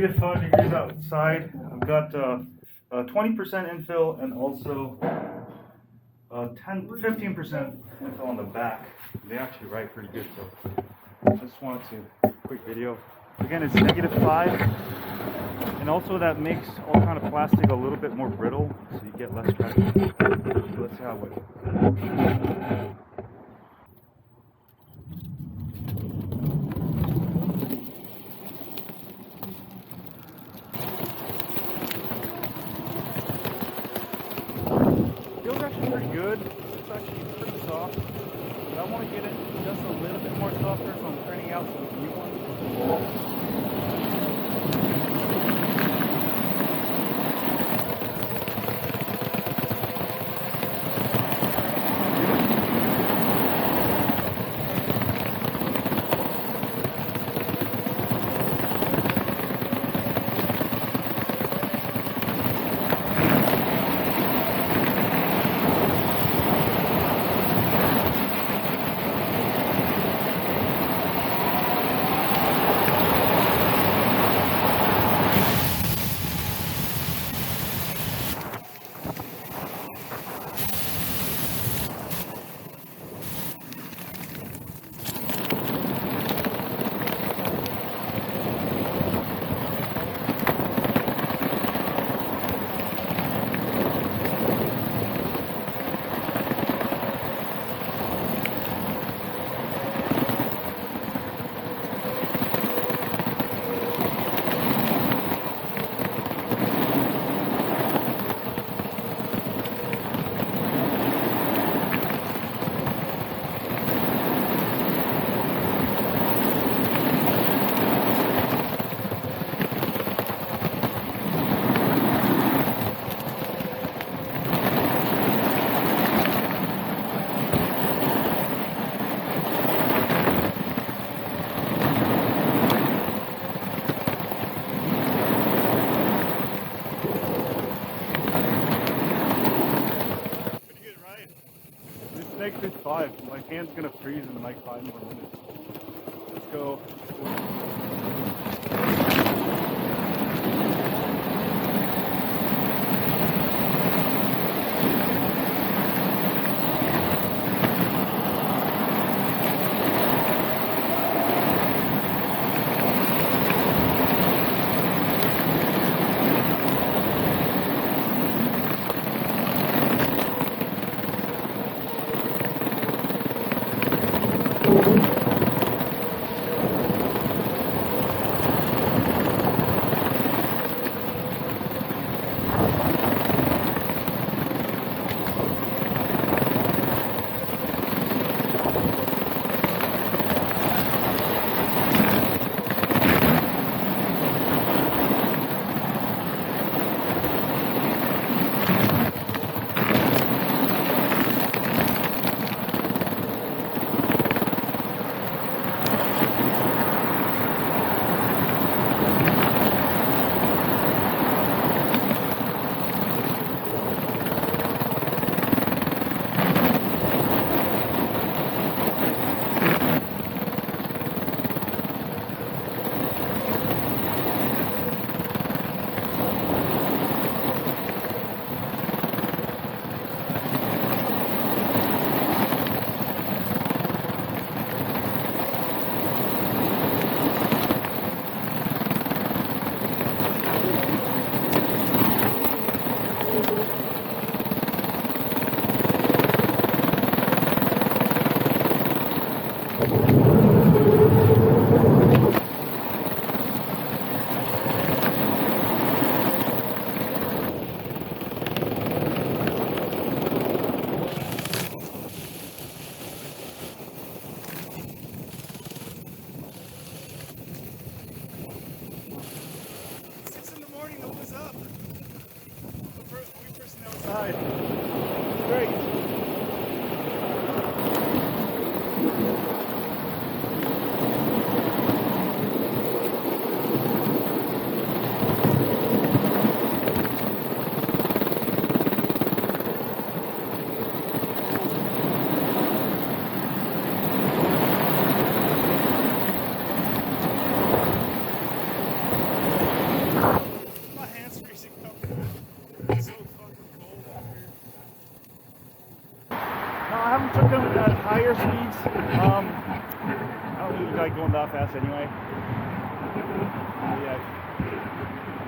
-5 degrees outside. I've got 20% infill and also 15% infill on the back. They actually ride pretty good, so I just wanted to quick video. Again, it's -5, and also that makes all kind of plastic a little bit more brittle, so you get less traction. So let's see how it works. Feels actually pretty good. It's actually pretty soft. But I want to get it just a little bit more softer, so I'm printing out some new ones. -5. My hand's gonna freeze in like 5 more minutes. Let's go.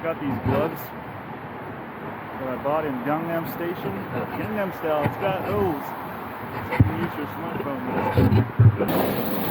got these gloves that I bought in Gangnam Station. Gangnam Style, it's got those. So you can use your smartphone with it.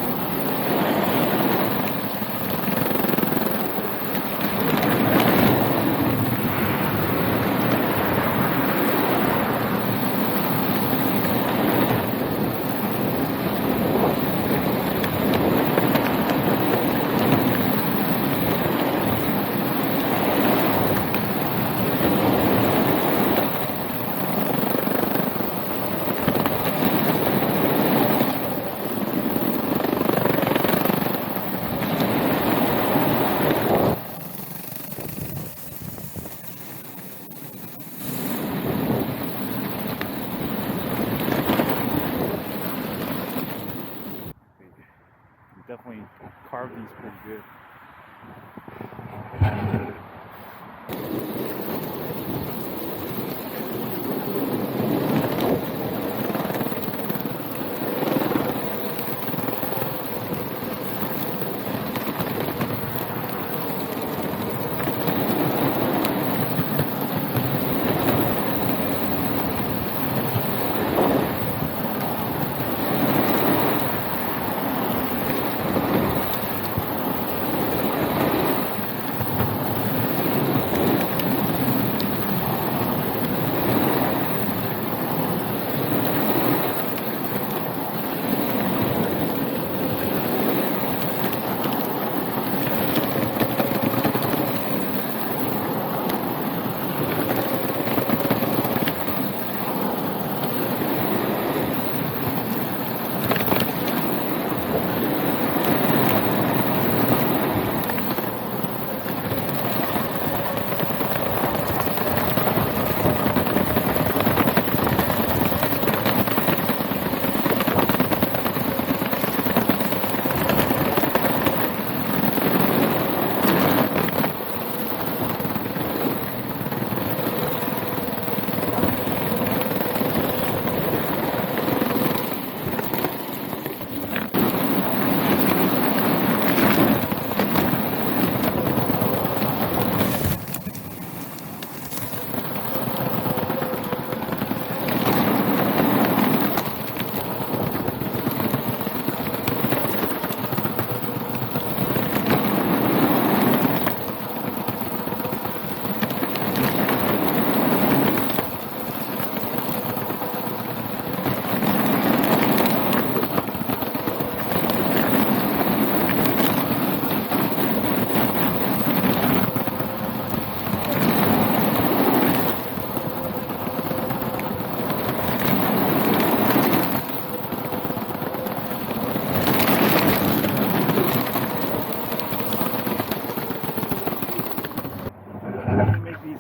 Definitely carved these pretty good.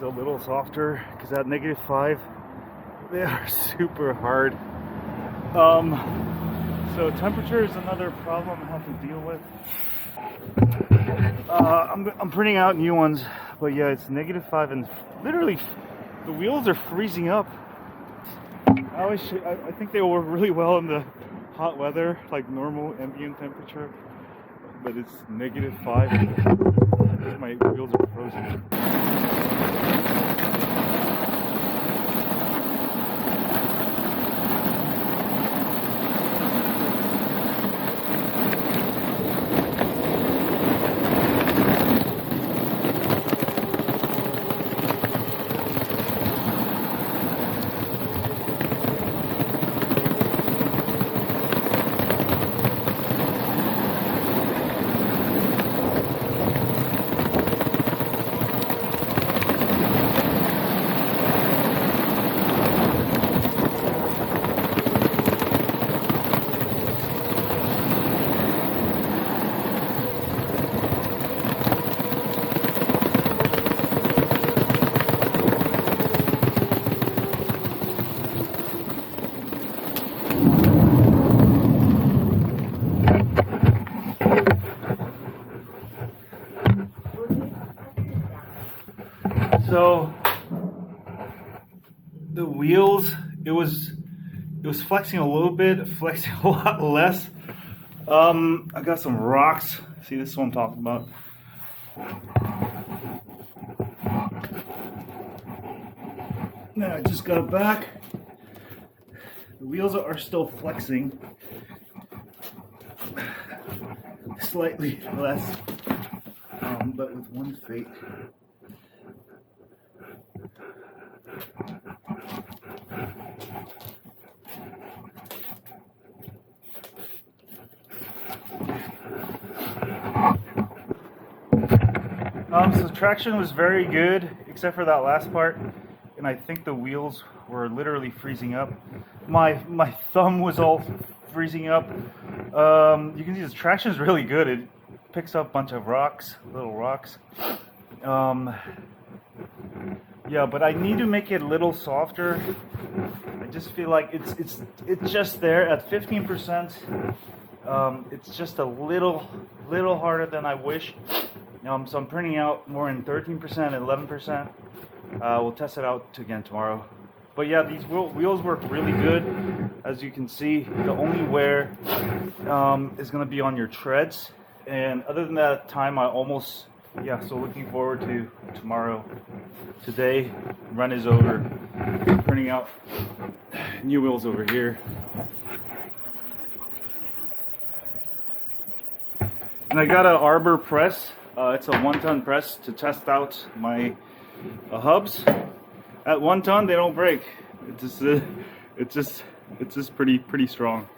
A little softer because at -5 they are super hard. So temperature is another problem I have to deal with. I'm printing out new ones, but yeah, it's -5 and literally the wheels are freezing up. I think they work really well in the hot weather, like normal ambient temperature, but it's -5. My wheels are frozen. So the wheels, it was flexing a little bit, flexing a lot less. I got some rocks. See, this is what I'm talking about. Now I just got it back. The wheels are still flexing. Slightly less, but with one fate. So traction was very good, except for that last part, and I think the wheels were literally freezing up. My thumb was all freezing up. You can see the traction is really good. It picks up a bunch of rocks, little rocks. Yeah, but I need to make it a little softer. I just feel like it's just there at 15%. It's just a little harder than I wish. So I'm printing out more in 13% and 11%. We'll test it out again tomorrow. But yeah, these wheels work really good. As you can see, the only wear is going to be on your treads. And other than that time, I almost, yeah, so looking forward to tomorrow. Today, run is over. Printing out new wheels over here. And I got an Arbor press. It's a 1-ton press to test out my hubs. At 1 ton, they don't break. It's just pretty strong.